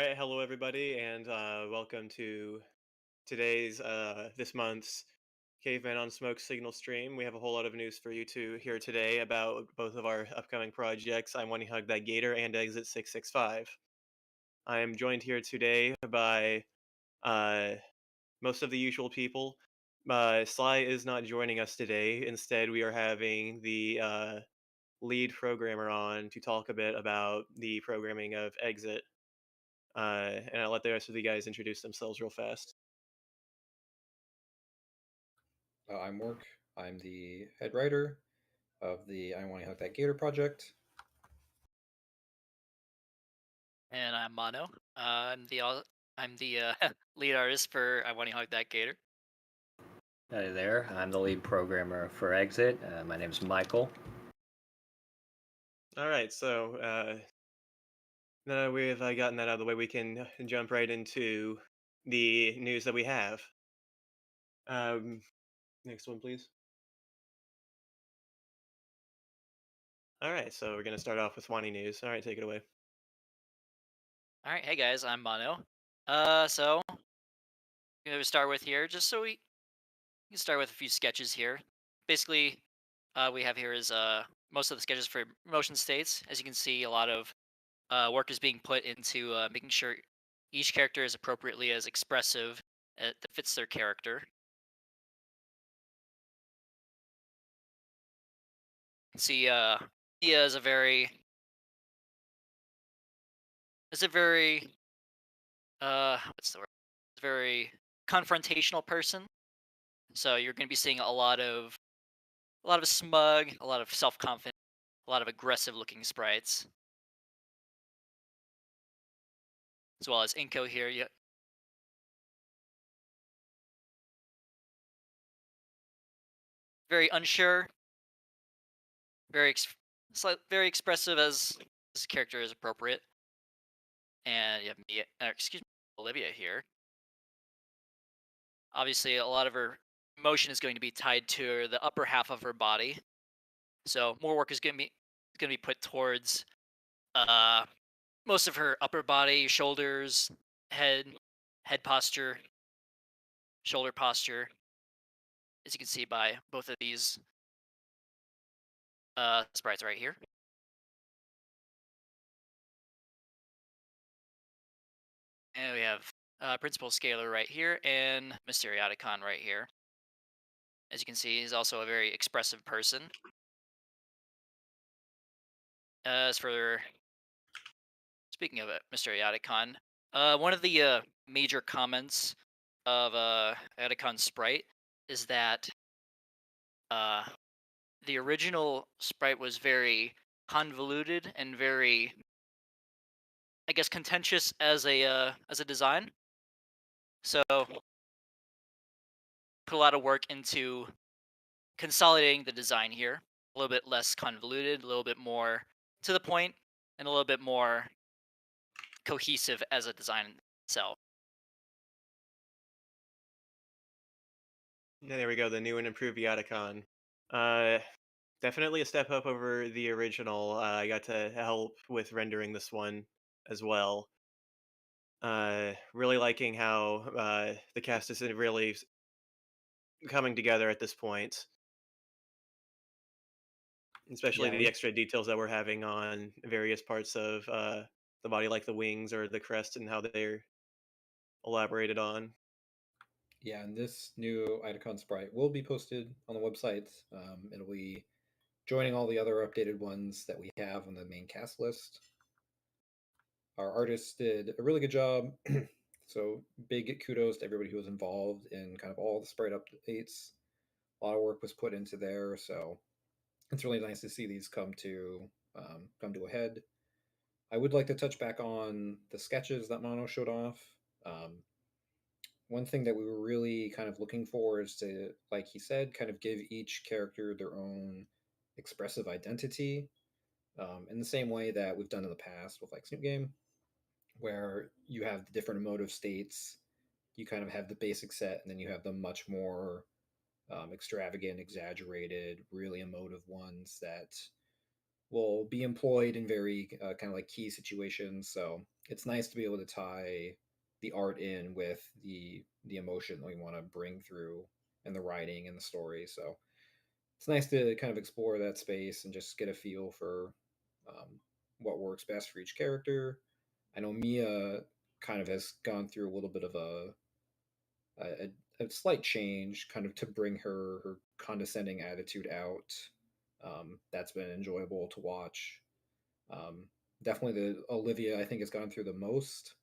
right, hello everybody, and welcome to today's this month's Caveman Smoke Signal stream. We have a whole lot of news for you to hear today about both of our upcoming projects. I Want to Hug That Gator and Exit 665. I am joined here today by uh, most of the usual people. Sly is not joining us today. Instead, we are having the lead programmer on to talk a bit about the programming of Exit. And I'll let the rest of the guys introduce themselves real fast. I'm Work. I'm the head writer of the I Want to Hunt That Gator project. And I'm Mono. I'm the lead artist for I Want to Hug That Gator. Hi there, I'm the lead programmer for Exit. My name's Michael. All right, so now that we've gotten that out of the way, we can jump right into the news that we have. Um, Next one, please. All right, so we're going to start off with Swanny news. All right, take it away. All right, hey guys, I'm Mono. So I'm gonna start with here, just so we can start with a few sketches here. Basically, we have here is most of the sketches for motion states. As you can see, a lot of work is being put into making sure each character is appropriately as expressive that fits their character. See, Mia is a very what's the word? Very confrontational person. So you're going to be seeing a lot of smug, a lot of self-confident, a lot of aggressive looking sprites, as well as Inko here. Yeah, very unsure, very expressive as character is appropriate. And you have me, excuse me, Olivia here. Obviously, a lot of her emotion is going to be tied to the upper half of her body. So more work is going to be put towards uh most of her upper body, shoulders, head, head posture, shoulder posture, as you can see by both of these sprites right here. And we have Principal Scalar right here and Mysterioticon right here. As you can see, he's also a very expressive person. As for speaking of Mysterioticon, one of the major comments of Atticon sprite is that uh, the original sprite was very convoluted and very, I guess, contentious as a design. So put a lot of work into consolidating the design here. A little bit less convoluted, a little bit more to the point, and a little bit more cohesive as a design itself. Yeah, there we go, the new and improved Yatacon. Uh, Definitely a step up over the original. I got to help with rendering this one as well. Really liking how the cast is really coming together at this point, especially Yeah, the we extra details that we're having on various parts of the body, like the wings or the crest, and how they're elaborated on. yeah, and this new Itacon sprite will be posted on the website. It'll be joining all the other updated ones that we have on the main cast list. Our artists did a really good job. So big kudos to everybody who was involved in kind of all the sprite updates. A lot of work was put into there, so it's really nice to see these come to a head. I would like to touch back on the sketches that Mono showed off. Um, One thing that we were really kind of looking for is to, like he said, kind of give each character their own expressive identity, in the same way that we've done in the past with like Snoop Game, where you have the different emotive states. You kind of have the basic set, and then you have the much more extravagant, exaggerated, really emotive ones that will be employed in very kind of like key situations. So it's nice to be able to tie the art in with the emotion that we want to bring through and the writing and the story. So it's nice to kind of explore that space and just get a feel for um, what works best for each character. I know Mia kind of has gone through a little bit of a slight change, kind of to bring her condescending attitude out. That's been enjoyable to watch. Um, Definitely, the Olivia I think has gone through the most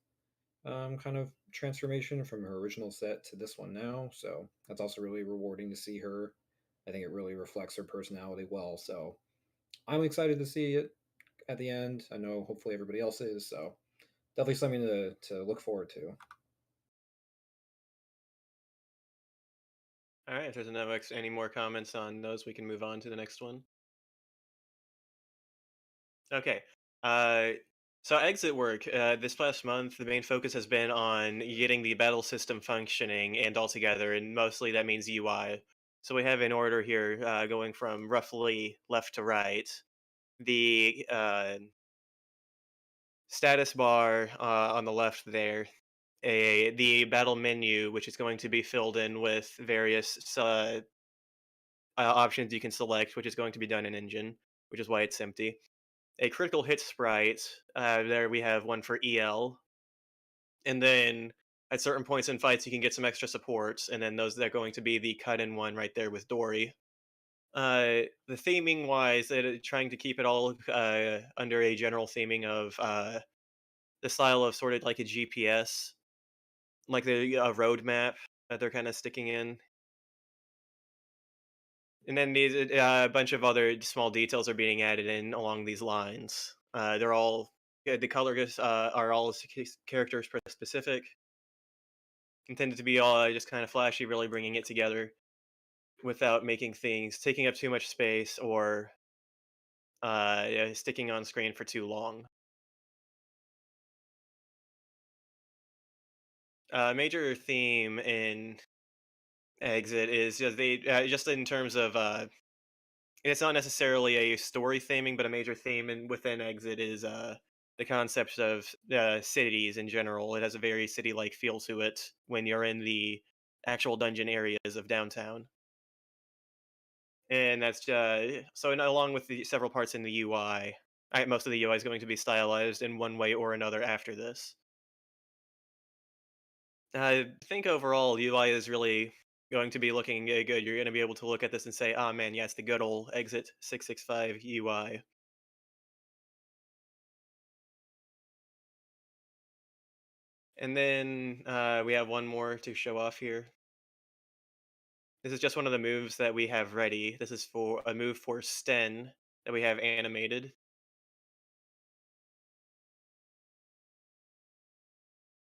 kind of transformation from her original set to this one now. So that's also really rewarding to see her. I think it really reflects her personality well. So I'm excited to see it at the end. I know hopefully everybody else is. So definitely something to look forward to. All right, if there's any more comments on those, we can move on to the next one. Okay. Uh, so exit work. This past month, the main focus has been on getting the battle system functioning and all together, and mostly that means UI. So we have in order here, going from roughly left to right. The status bar on the left there, the battle menu, which is going to be filled in with various options you can select, which is going to be done in engine, which is why it's empty. A critical hit sprite. There we have one for EL, and then at certain points in fights you can get some extra supports, and then those they're going to be the cut-in one right there with Dory. The theming wise, trying to keep it all under a general theming of the style of sort of like a GPS, like the roadmap that they're kind of sticking in. And then a bunch of other small details are being added in along these lines. They're all the colors are all character specific, intended to be all just kind of flashy, really bringing it together without making things taking up too much space or sticking on screen for too long. Major theme in Exit is just they just in terms of it's not necessarily a story theming, but a major theme within Exit is the concept of cities in general. It has a very city-like feel to it when you're in the actual dungeon areas of downtown, and that's so. And along with the several parts in the UI, most of the UI is going to be stylized in one way or another after this. I think overall UI is really going to be looking good. You're going to be able to look at this and say, "Ah, man, yes, the good old Exit 665 UI." And then we have one more to show off here. This is just one of the moves that we have ready. This is for a move for Sten that we have animated.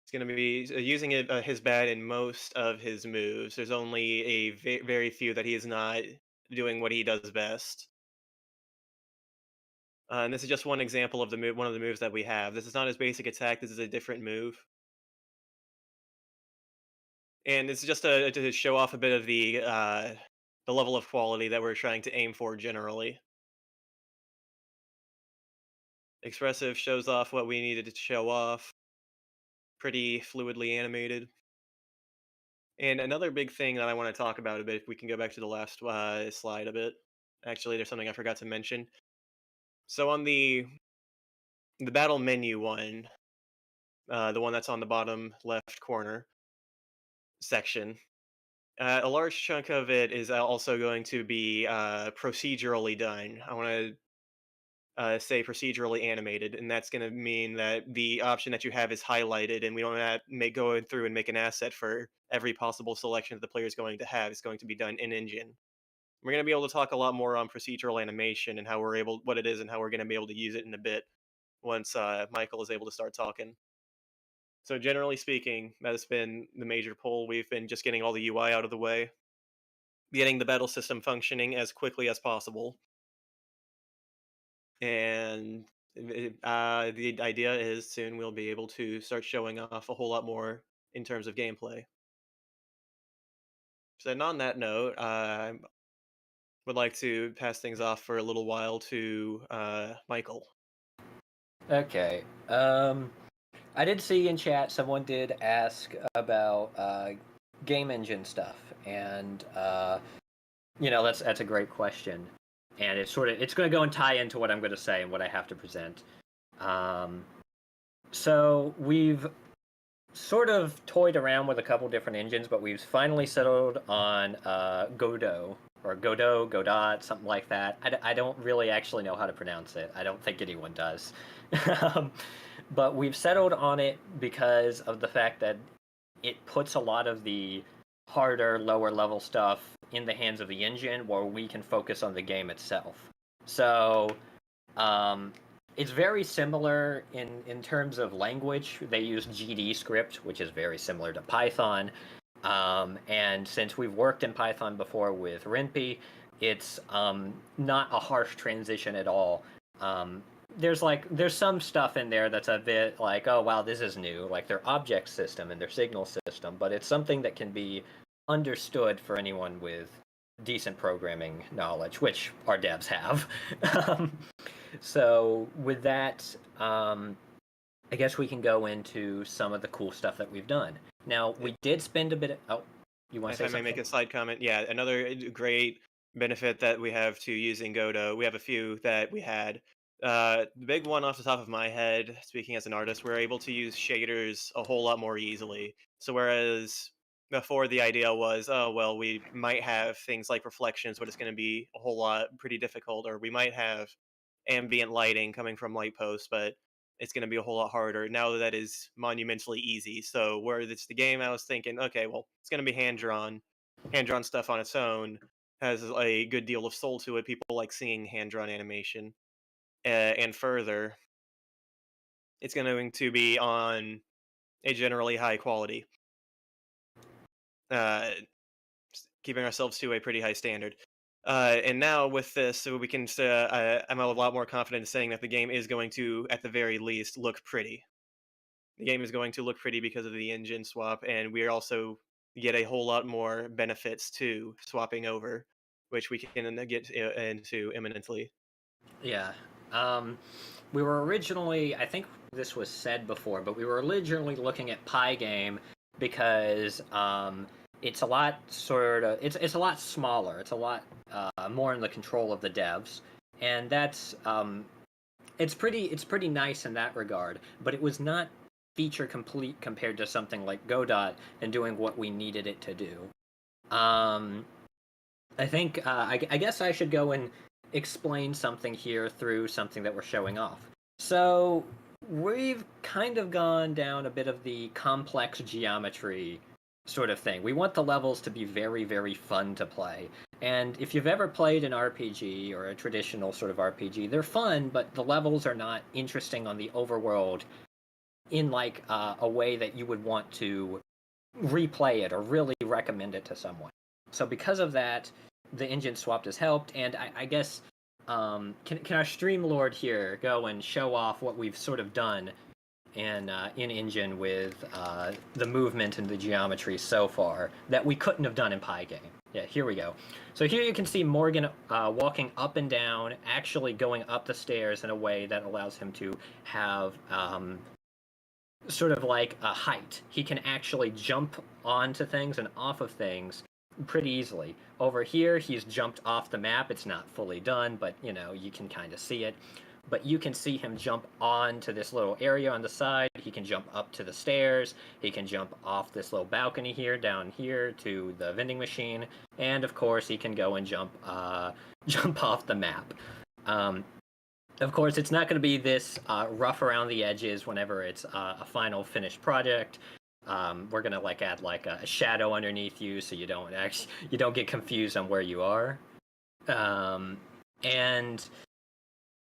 He's going to be using his bat in most of his moves. There's only a very few that he is not doing what he does best. And this is just one example of one of the moves that we have. This is not his basic attack. This is a different move. And it's just to show off a bit of the level of quality that we're trying to aim for generally. Expressive shows off what we needed to show off. Pretty fluidly animated. And another big thing that I want to talk about a bit, if we can go back to the last slide a bit. Actually, there's something I forgot to mention. So on the battle menu one, the one that's on the bottom left corner section, a large chunk of it is also going to be procedurally done. I want to say procedurally animated, and that's going to mean that the option that you have is highlighted, and we don't have to go through and make an asset for every possible selection that the player is going to have. It's going to be done in engine. We're going to be able to talk a lot more on procedural animation and what it is, and how we're going to be able to use it in a bit once Michael is able to start talking. So generally speaking, that has been the major pull. We've been just getting all the UI out of the way, getting the battle system functioning as quickly as possible, and the idea is soon we'll be able to start showing off a whole lot more in terms of gameplay. So, and on that note, would like to pass things off for a little while to Michael. Okay. I did see in chat someone did ask about game engine stuff, and that's a great question, and it's going to go and tie into what I'm going to say and what I have to present. So we've sort of toyed around with a couple different engines, but we've finally settled on Godot or Godot, something like that. I don't really actually know how to pronounce it. I don't think anyone does. But we've settled on it because of the fact that it puts a lot of the harder, lower level stuff in the hands of the engine, where we can focus on the game itself. So it's very similar in terms of language. They use GD script, which is very similar to Python. And since we've worked in Python before with Rinpy, it's not a harsh transition at all. There's some stuff in there that's a bit like, oh wow, this is new, like their object system and their signal system, but it's something that can be understood for anyone with decent programming knowledge, which our devs have. So with that, I guess we can go into some of the cool stuff that we've done. Now, we did spend a bit of... Oh, you want to say If I may something? make a side comment, yeah, another great benefit that we have to using Godot, we have a few that we had. The big one off the top of my head, speaking as an artist, we're able to use shaders a whole lot more easily. So whereas before the idea was, oh, well, we might have things like reflections, but it's going to be a whole lot pretty difficult, or we might have ambient lighting coming from light posts, but it's going to be a whole lot harder. Now that is monumentally easy. So where it's the game, I was thinking, okay, well, it's going to be hand drawn stuff on its own has a good deal of soul to it. People like seeing hand drawn animation, and further, it's going to be on a generally high quality, uh, keeping ourselves to a pretty high standard. And now with this, so we can. I'm a lot more confident in saying that the game is going to, at the very least, look pretty. The game is going to look pretty because of the engine swap, and we also get a whole lot more benefits to swapping over, which we can get into imminently. Yeah. We were originally, I think this was said before, but we were originally looking at Pygame because it's a lot it's a lot smaller. It's a lot more in the control of the devs, and that's it's pretty nice in that regard. But it was not feature complete compared to something like Godot and doing what we needed it to do. I think I guess I should go and explain something here through something that we're showing off. So we've kind of gone down a bit of the complex geometry sort of thing. We want the levels to be very, very fun to play. And if you've ever played an RPG or a traditional sort of RPG, they're fun, but the levels are not interesting on the overworld in like a way that you would want to replay it or really recommend it to someone. So because of that, the engine swap has helped, and I guess can our Streamlord here go and show off what we've sort of done in engine with the movement and the geometry so far that we couldn't have done in Pygame. Yeah, here we go. So here you can see Morgan walking up and down, actually going up the stairs in a way that allows him to have sort of like a height. He can actually jump onto things and off of things pretty easily. Over here, he's jumped off the map. It's not fully done, but you can kind of see it. But you can see him jump onto this little area on the side. He can jump up to the stairs. He can jump off this little balcony here, down here to the vending machine. And of course, he can go and jump off the map. Of course, it's not going to be this rough around the edges whenever it's a final finished project. We're going to add a shadow underneath you so you don't get confused on where you are. And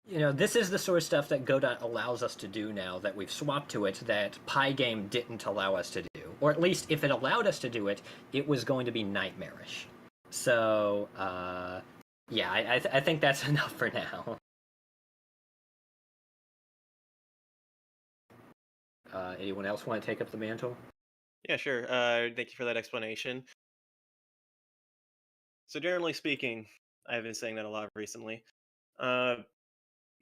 this is the sort of stuff that Godot allows us to do now that we've swapped to it that Pygame didn't allow us to do. Or at least if it allowed us to do it, it was going to be nightmarish. So, yeah, I think that's enough for now. Anyone else want to take up the mantle? Yeah, sure. Thank you for that explanation. So generally speaking, I've been saying that a lot recently. Uh,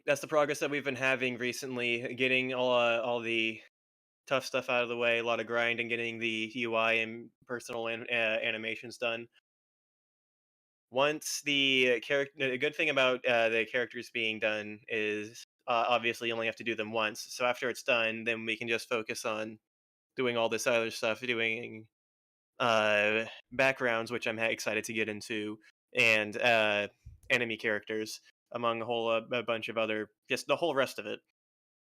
that's the progress that we've been having recently, getting all the tough stuff out of the way, a lot of grinding, getting the UI and personal animations done. Once the character, the good thing about the characters being done is obviously you only have to do them once. So after it's done, then we can just focus on doing all this other stuff, doing backgrounds, which I'm excited to get into, and enemy characters, among a whole a bunch of other, just the whole rest of it.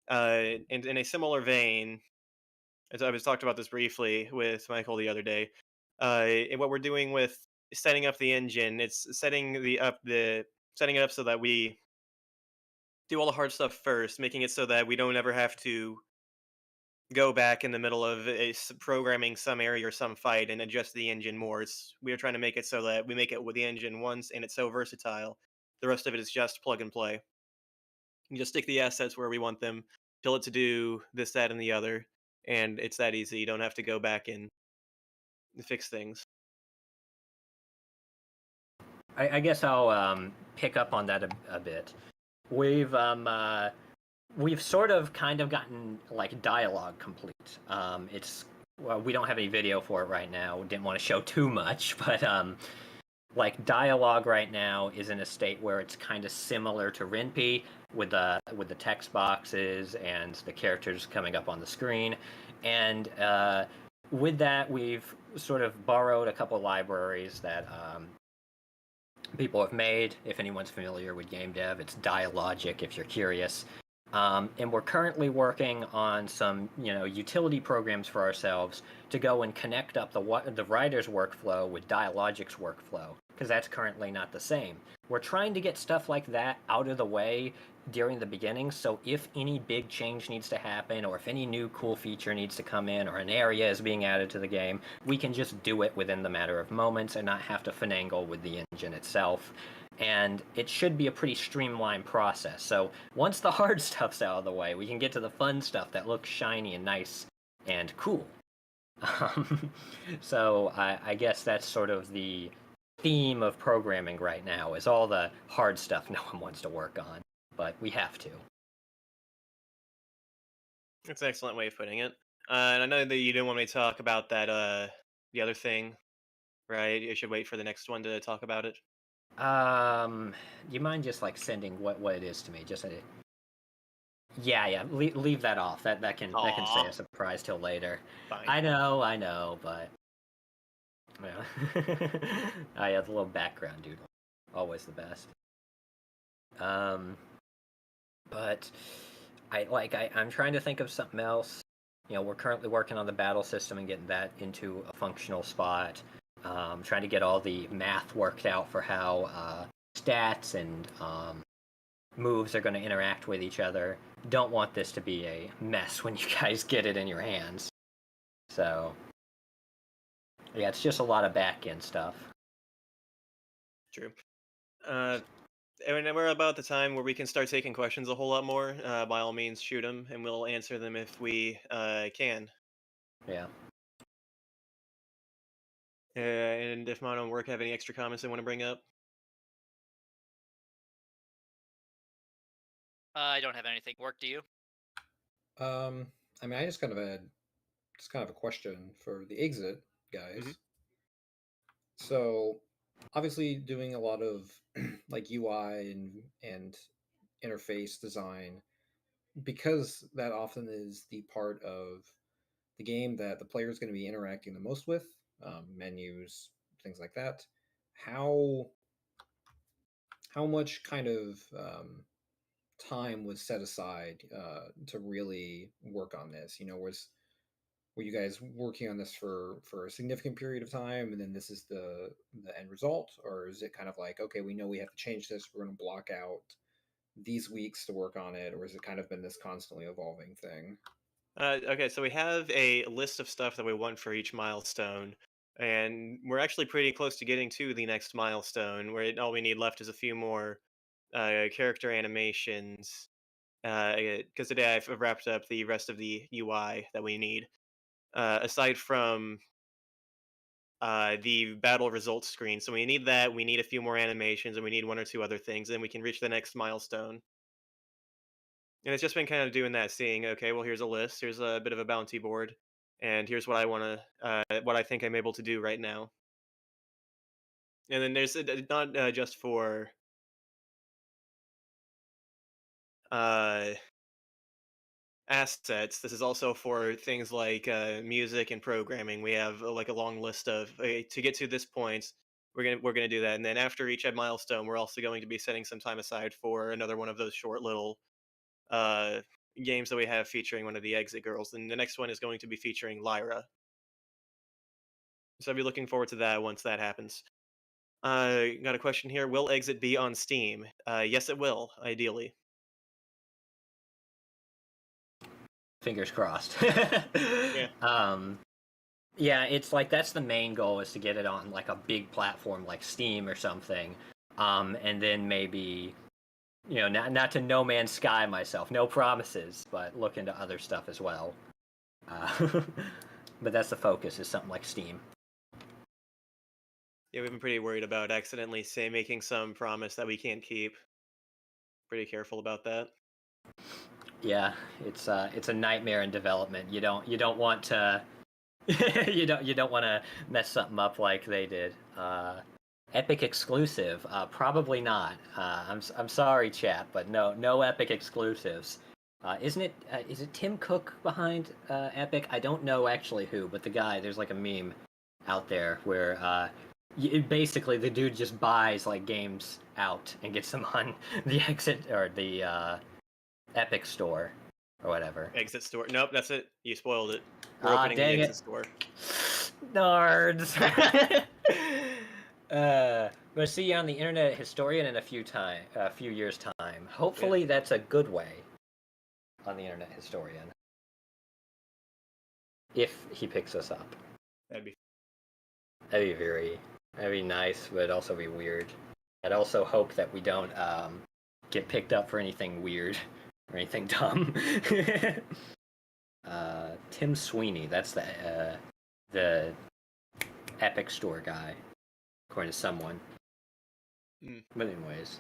And in a similar vein, as I was talked about this briefly with Michael the other day, and what we're doing with setting up the engine, it's setting it up so that we do all the hard stuff first, making it so that we don't ever have to go back in the middle of programming some area or some fight and adjust the engine more. We are trying to make it so that we make it with the engine once, and it's so versatile. The rest of it is just plug and play. You just stick the assets where we want them, tell it to do this, that, and the other, and it's that easy. You don't have to go back and fix things. I guess I'll pick up on that a bit. We've we've sort of kind of gotten like dialogue complete. It's well, we don't have any video for it right now. We didn't want to show too much, but like dialogue right now is in a state where it's kind of similar to Rinpy with the text boxes and the characters coming up on the screen, and with that we've sort of borrowed a couple libraries that people have made. If anyone's familiar with game dev, it's Dialogic if you're curious. And we're currently working on some, utility programs for ourselves to go and connect up the writer's workflow with Dialogic's workflow, because that's currently not the same. We're trying to get stuff like that out of the way during the beginning, so if any big change needs to happen, or if any new cool feature needs to come in, or an area is being added to the game, we can just do it within the matter of moments and not have to finagle with the engine itself. And it should be a pretty streamlined process. So once the hard stuff's out of the way, we can get to the fun stuff that looks shiny and nice and cool. So I guess that's sort of the theme of programming right now, is all the hard stuff no one wants to work on, but we have to. That's an excellent way of putting it. And I know that you didn't want me to talk about that, the other thing, right? You should wait for the next one to talk about it. You mind just like sending what it is to me? Just yeah. Leave that off. That can stay Aw. a surprise till later. Fine. I know, but yeah. I have a little background doodle. Always the best. But I'm trying to think of something else. We're currently working on the battle system and getting that into a functional spot. Trying to get all the math worked out for how stats and moves are going to interact with each other. Don't want this to be a mess when you guys get it in your hands. So, yeah, it's just a lot of back-end stuff. True. And we're about the time where we can start taking questions a whole lot more. By all means, shoot them, and we'll answer them if we can. Yeah. And if Mono and Work have any extra comments they want to bring up. I don't have anything. Work, do you? I mean, I just kind of a question for the exit guys. Mhm. So, obviously, doing a lot of like UI and interface design, because that often is the part of the game that the player is going to be interacting the most with, menus, things like that. How much kind of time was set aside to really work on this? Were you guys working on this for a significant period of time, and then this is the end result, or is it kind of like, okay, we know we have to change this, we're going to block out these weeks to work on it, or has it kind of been this constantly evolving thing? Okay, so we have a list of stuff that we want for each milestone, and we're actually pretty close to getting to the next milestone. Where all we need left is a few more character animations. Because today I've wrapped up the rest of the UI that we need. Aside from the battle results screen. So we need that. We need a few more animations, and we need one or two other things, and we can reach the next milestone. And it's just been kind of doing that, seeing, okay, well, here's a list, here's a bit of a bounty board, and here's what I want to, what I think I'm able to do right now. And then there's not just for uh, assets. This is also for things like music and programming. We have like a long list of to get to this point. We're gonna do that, and then after each milestone, we're also going to be setting some time aside for another one of those short little uh, games that we have featuring one of the exit girls, and the next one is going to be featuring Lyra. So I'll be looking forward to that once that happens. Got a question here. Will Exit be on Steam? Yes, it will, ideally. Fingers crossed. Yeah. Yeah, it's like that's the main goal, is to get it on like a big platform like Steam or something. And then maybe, not to No Man's Sky myself, no promises, but look into other stuff as well. But that's the focus, is something like Steam. Yeah, we've been pretty worried about accidentally making some promise that we can't keep. Pretty careful about that. Yeah, it's a nightmare in development. You don't want to you don't want to mess something up like they did. Epic exclusive? Probably not. I'm sorry, chat, but no Epic exclusives. Isn't it? Is it Tim Cook behind Epic? I don't know actually who, but the guy. There's like a meme out there where basically the dude just buys like games out and gets them on the Exit or the Epic store or whatever. Exit store. Nope, that's it. You spoiled it. We're opening the Exit store. Nards. Gonna see you on the Internet Historian in a few years time. Hopefully that's a good way. On the Internet Historian, if he picks us up, that'd be nice, but also be weird. I'd also hope that we don't get picked up for anything weird or anything dumb. Tim Sweeney, that's the Epic Store guy, according to someone. But anyways,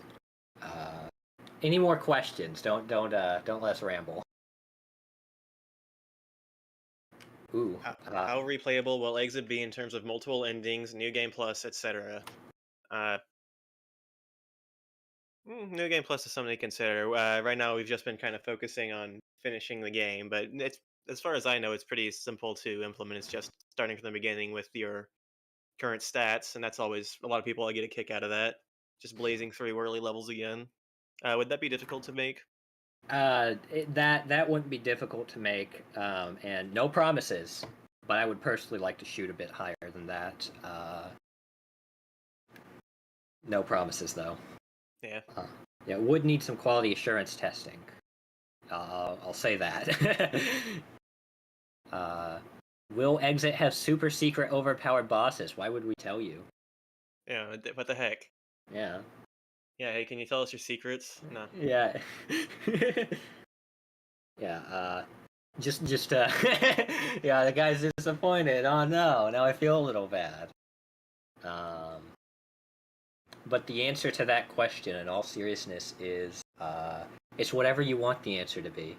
any more questions? Don't let us ramble. Ooh. How replayable will Exit be in terms of multiple endings, New Game Plus, etc.? New Game Plus is something to consider. Right now, we've just been kind of focusing on finishing the game, but it's, as far as I know, it's pretty simple to implement. It's just starting from the beginning with your current stats, and that's always, a lot of people get a kick out of that. Just blazing through early levels again. Would that be difficult to make? That wouldn't be difficult to make, and no promises. But I would personally like to shoot a bit higher than that. No promises, though. Yeah. Yeah, would need some quality assurance testing. I'll say that. Will Exit have super secret overpowered bosses? Why would we tell you? Yeah, what the heck? Yeah. Yeah, hey, can you tell us your secrets? No. Yeah. Yeah, just yeah, the guy's disappointed. Oh no, now I feel a little bad. But the answer to that question, in all seriousness, is it's whatever you want the answer to be.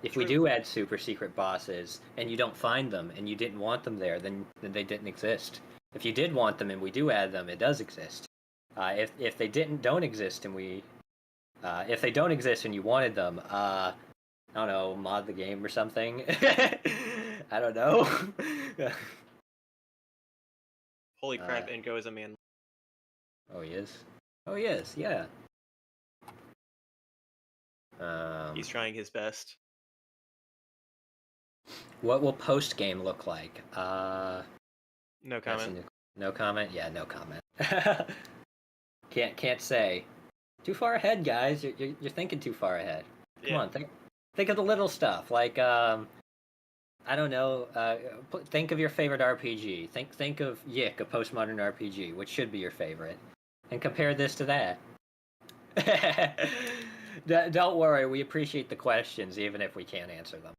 If we do add super secret bosses and you don't find them and you didn't want them there, then they didn't exist. If you did want them and we do add them, it does exist. If they don't exist and if they don't exist and you wanted them, I don't know, mod the game or something. I don't know. Holy crap! Enko is a man. Oh, he is. Oh, he is. Yeah. He's trying his best. What will post game look like? No comment. No comment. Yeah, no comment. Can't say. Too far ahead, guys. You're thinking too far ahead. Come on, think of the little stuff. Like I don't know. Think of your favorite RPG. Think of Yick, a postmodern RPG, which should be your favorite, and compare this to that. Don't worry, we appreciate the questions, even if we can't answer them.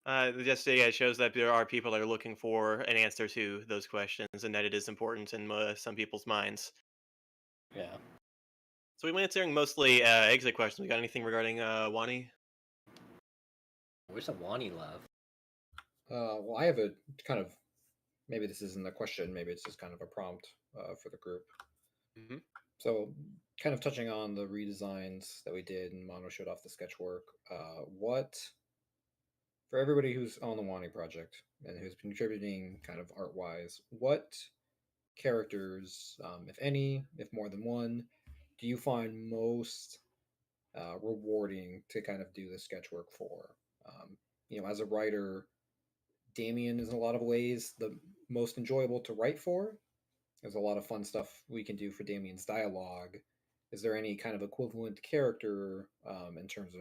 Just yeah, it shows that there are people that are looking for an answer to those questions, and that it is important in some people's minds. Yeah. So we've been answering mostly exit questions. We got anything regarding Wani? Where's the Wani love? Well, I have a kind of, maybe this isn't a question, maybe it's just kind of a prompt for the group. Mm-hmm. So, kind of touching on the redesigns that we did, and Mono showed off the sketch work. What, for everybody who's on the Wani project and who's been contributing kind of art wise, what characters, if any, if more than one, do you find most rewarding to kind of do the sketch work for? As a writer, Damien is in a lot of ways the most enjoyable to write for. There's a lot of fun stuff we can do for Damien's dialogue. Is there any kind of equivalent character in terms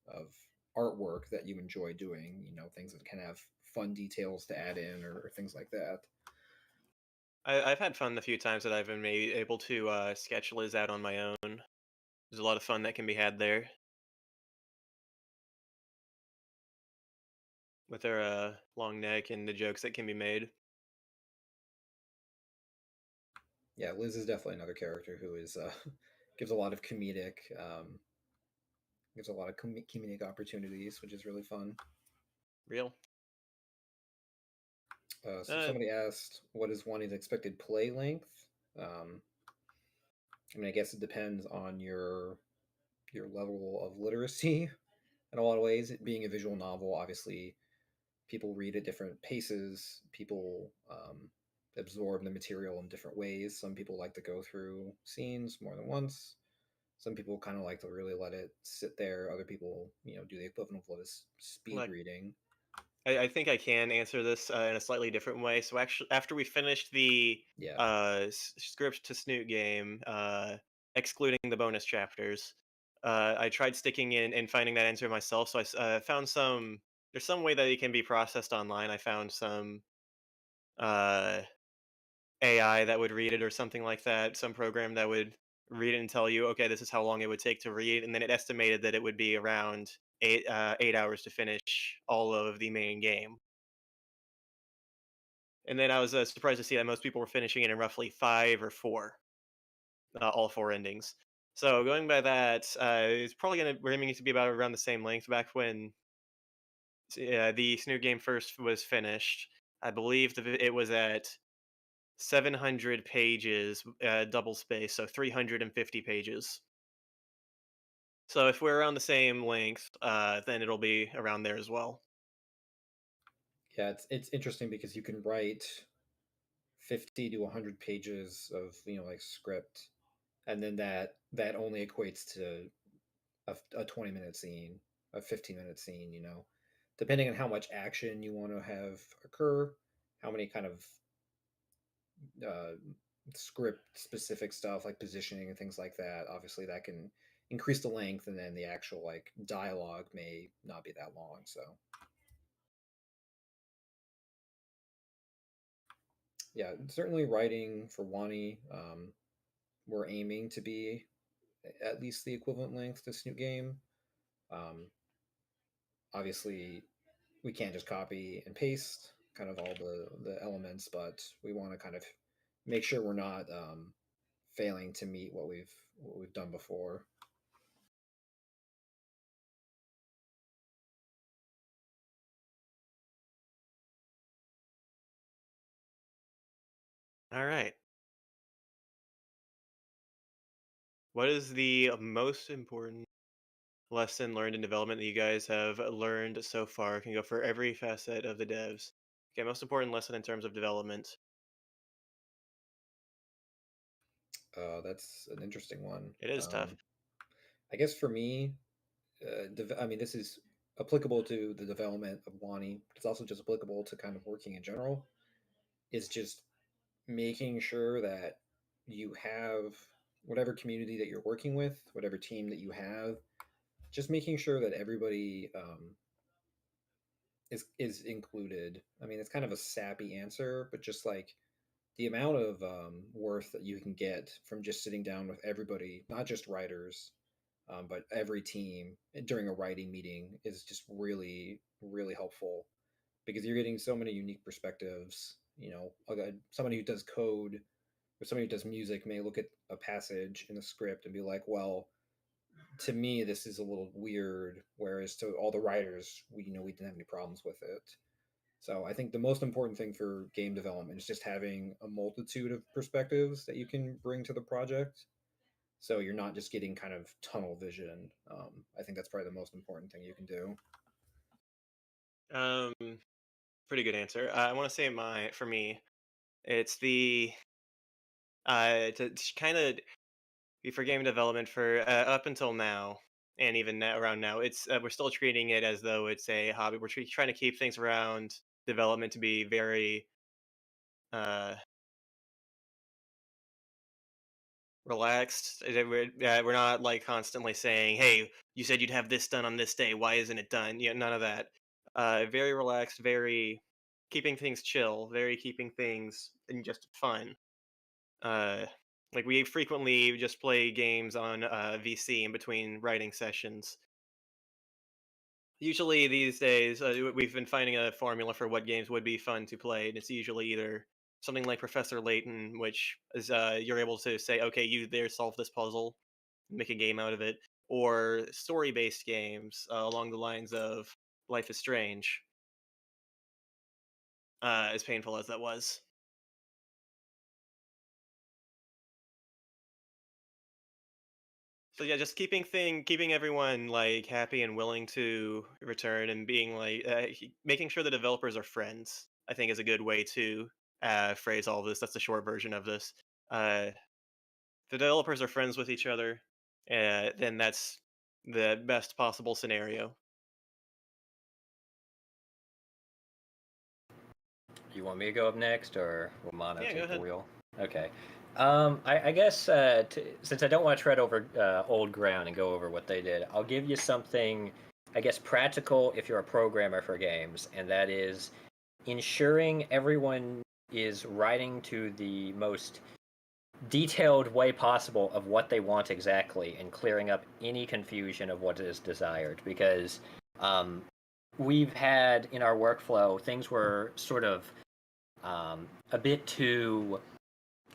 of artwork that you enjoy doing? Things that can have fun details to add in or things like that. I've had fun the few times that I've been maybe able to sketch Liz out on my own. There's a lot of fun that can be had there with her long neck and the jokes that can be made. Yeah, Liz is definitely another character who is gives a lot of comedic opportunities, which is really fun. Real. So somebody asked, what is Wani's expected play length? I guess it depends on your level of literacy in a lot of ways. It being a visual novel, obviously, people read at different paces. People absorb the material in different ways. Some people like to go through scenes more than once. Some people kind of like to really let it sit there. Other people, do the equivalent of what is speed Like, reading. I think I can answer this in a slightly different way. So actually, after we finished the Yeah. script to Snoot game, excluding the bonus chapters, I tried sticking in and finding that answer myself. So I found some. There's some way that it can be processed online. I found some uh, AI that would read it or something like that. Some program that would read it and tell you, okay, this is how long it would take to read, and then it estimated that it would be around 8 hours to finish all of the main game. And then I was surprised to see that most people were finishing it in roughly 5 or 4, all 4 endings. So going by that, it's probably going to we're aiming it to be about around the same length. Back when the Snoot game first was finished, I believe it was at 700 pages, double space, so 350 pages. So if we're around the same length, then it'll be around there as well. Yeah, it's interesting because you can write 50 to 100 pages of like script, and then that only equates to a 20-minute scene, a 15-minute scene, depending on how much action you want to have occur, how many kind of uh, script specific stuff like positioning and things like that. Obviously, that can increase the length, and then the actual like dialogue may not be that long. So, yeah, certainly writing for Wani, we're aiming to be at least the equivalent length to Snoot Game. Um, Obviously, we can't just copy and paste kind of all the elements, but we want to kind of make sure we're not failing to meet what we've done before. All right. What is the most important lesson learned in development that you guys have learned so far? Can go for every facet of the devs. Okay, most important lesson in terms of development. That's an interesting one. It is tough. I guess for me, this is applicable to the development of Wani. It's also just applicable to kind of working in general. Is just making sure that you have whatever community that you're working with, whatever team that you have, just making sure that everybody is included. It's kind of a sappy answer, but just like the amount of worth that you can get from just sitting down with everybody, not just writers, But every team during a writing meeting is just really, really helpful because you're getting so many unique perspectives. Somebody who does code or somebody who does music may look at a passage in a script and be like, well, to me, this is a little weird. Whereas to all the writers, we didn't have any problems with it. So I think the most important thing for game development is just having a multitude of perspectives that you can bring to the project. So you're not just getting kind of tunnel vision. I think that's probably the most important thing you can do. Pretty good answer. I want to say for me, it's the to kind of for game development for up until now, and even now, around now, it's we're still treating it as though it's a hobby. We're trying to keep things around development to be very uh, relaxed. We're not like constantly saying, "Hey, you said you'd have this done on this day. Why isn't it done?" None of that. Very relaxed, very keeping things chill, very keeping things and just fun. Uh, like we frequently just play games on VC in between writing sessions. Usually these days, we've been finding a formula for what games would be fun to play, and it's usually either something like Professor Layton, which is you're able to say, okay, you there solve this puzzle, make a game out of it, or story-based games along the lines of Life is Strange, as painful as that was. So yeah, just keeping everyone like happy and willing to return, and being like making sure the developers are friends. I think is a good way to phrase all this. That's the short version of this. Uh, the developers are friends with each other, then that's the best possible scenario. You want me to go up next, or will Mono Yeah, go take the ahead. wheel? Okay. I guess since I don't want to tread over old ground and go over what they did, I'll give you something, I guess, practical if you're a programmer for games, and that is ensuring everyone is writing to the most detailed way possible of what they want exactly and clearing up any confusion of what is desired. Because we've had in our workflow, things were sort of a bit too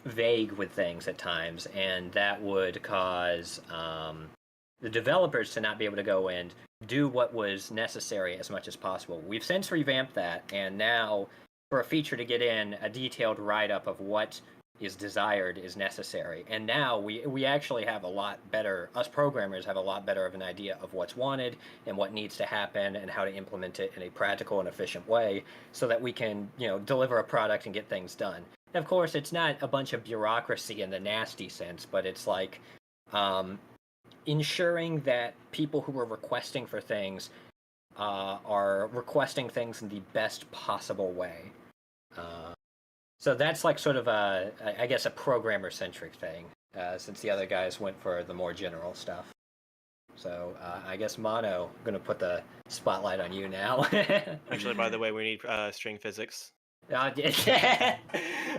vague with things at times, and that would cause the developers to not be able to go and do what was necessary as much as possible. We've since revamped that, and now for a feature to get in, a detailed write-up of what is desired is necessary. And now we actually have a lot better, us programmers have a lot better of an idea of what's wanted and what needs to happen and how to implement it in a practical and efficient way so that we can, deliver a product and get things done. Of course, it's not a bunch of bureaucracy in the nasty sense, but it's like ensuring that people who are requesting for things are requesting things in the best possible way. So that's like sort of I guess, a programmer-centric thing, since the other guys went for the more general stuff. So I guess, Mono, I'm going to put the spotlight on you now. Actually, by the way, we need string physics.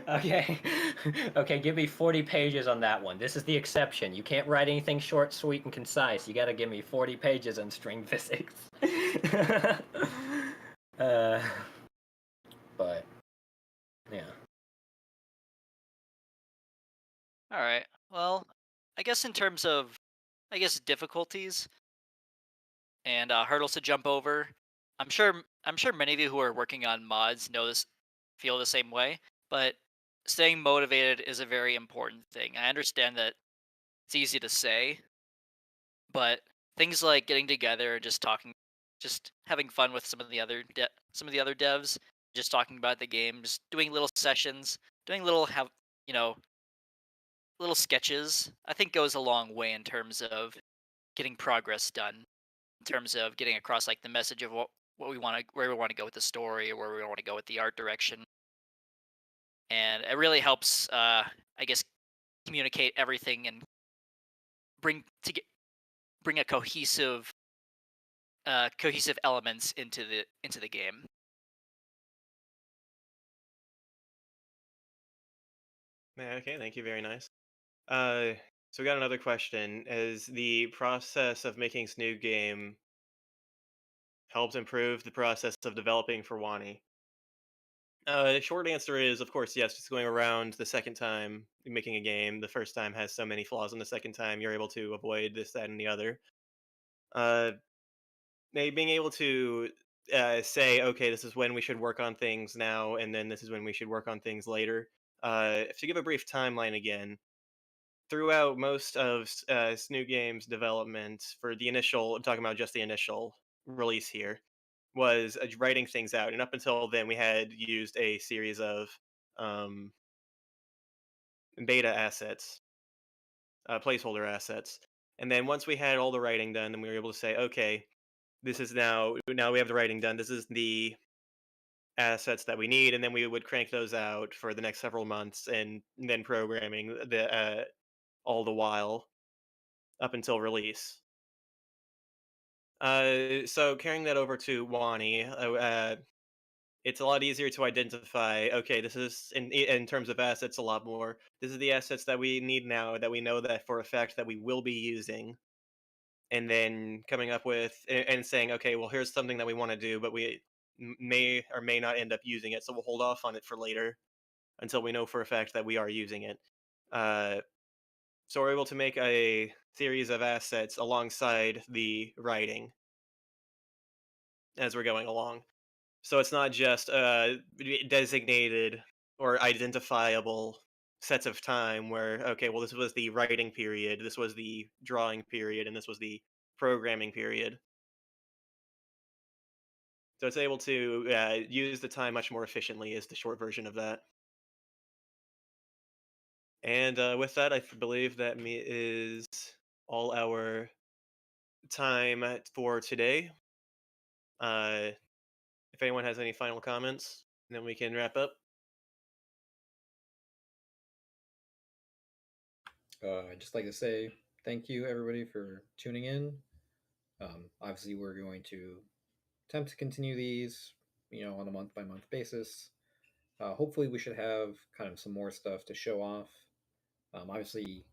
Okay. Okay, give me 40 pages on that one. This is the exception. You can't write anything short, sweet, and concise. You gotta give me 40 pages on string physics. But, yeah. All right. Well, I guess in terms of, difficulties and hurdles to jump over, I'm sure many of you who are working on mods feel the same way. But staying motivated is a very important thing. I understand that it's easy to say, but things like getting together and just talking, just having fun with some of the other devs, just talking about the games, doing little sessions, doing you know little sketches, I think goes a long way in terms of getting progress done. In terms of getting across like the message of what we want to where we want to go with the story or where we want to go with the art direction, and it really helps. I guess communicate everything and bring to get bring a cohesive elements into the game. Yeah, okay, thank you. Very nice. Uh, So we got another question. Is the process of making this new game helped improve the process of developing for Wani? Short answer is, of course, yes. Just going around the second time making a game. The first time has so many flaws, and the second time you're able to avoid this, that, and the other. Uh, being able to say, okay, this is when we should work on things now, and then this is when we should work on things later. To give a brief timeline again, throughout most of Snoo Games development for the initial, I'm talking about just the initial release here, was writing things out. And up until then, we had used a series of um, beta assets, placeholder assets. And then once we had all the writing done, then we were able to say, okay, this is now we have the writing done. This is the assets that we need, and then we would crank those out for the next several months, and then programming the all the while up until release. So carrying that over to Wani, it's a lot easier to identify. Okay, this is in terms of assets a lot more. This is the assets that we need now that we know that for a fact that we will be using, and then coming up with and saying, okay, well, here's something that we want to do, but we may or may not end up using it, so we'll hold off on it for later until we know for a fact that we are using it. Uh, so we're able to make a series of assets alongside the writing as we're going along. So it's not just designated or identifiable sets of time where, okay, well, this was the writing period, this was the drawing period, and this was the programming period. So it's able to use the time much more efficiently, is the short version of that. And with that, believe that is all our time for today. If anyone has any final comments, then we can wrap up. I'd just like to say thank you, everybody, for tuning in. Obviously, we're going to attempt to continue these, on a month by month basis. Hopefully, we should have kind of some more stuff to show off. Obviously,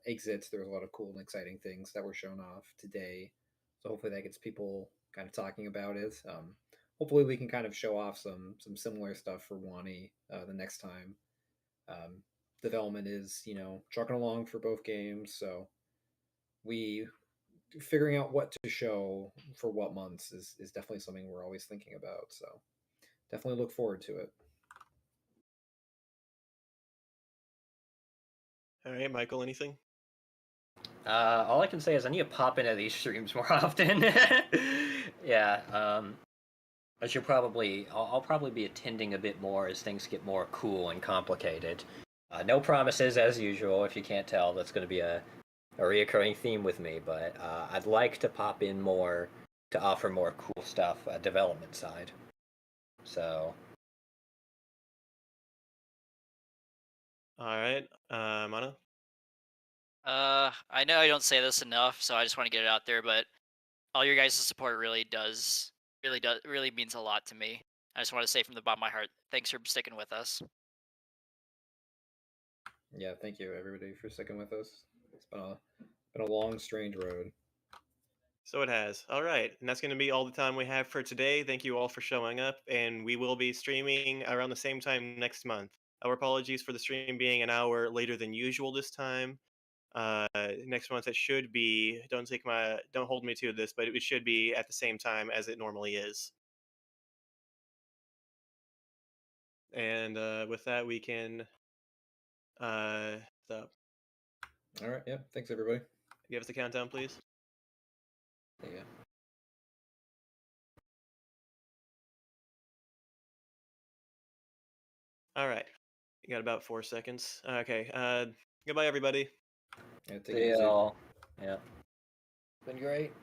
exits, there was a lot of cool and exciting things that were shown off today. So hopefully that gets people kind of talking about it. Hopefully we can kind of show off some similar stuff for Wani the next time. Development is trucking along for both games, so we figuring out what to show for what months is definitely something we're always thinking about. So definitely look forward to it. All right, Michael, anything? All I can say is I need to pop into these streams more often. Yeah, I should probably. I'll probably be attending a bit more as things get more cool and complicated. No promises, as usual. If you can't tell, that's going to be a reoccurring theme with me. But I'd like to pop in more to offer more cool stuff, development side. So. All right, Mana. I know I don't say this enough, so I just want to get it out there, but all your guys' support really means a lot to me. I just want to say from the bottom of my heart, thanks for sticking with us. Yeah, thank you everybody for sticking with us. It's been a long, strange road. So it has. All right, and that's going to be all the time we have for today. Thank you all for showing up, and we will be streaming around the same time next month. Our apologies for the stream being an hour later than usual this time. Next month it should be. Don't hold me to this, but it should be at the same time as it normally is. And with that, we can stop. All right. Yeah. Thanks, everybody. Give us the countdown, please. Yeah. All right. You got about 4 seconds. Okay. Goodbye, everybody. Yeah, take See it easy. y'all. Yeah. Been great.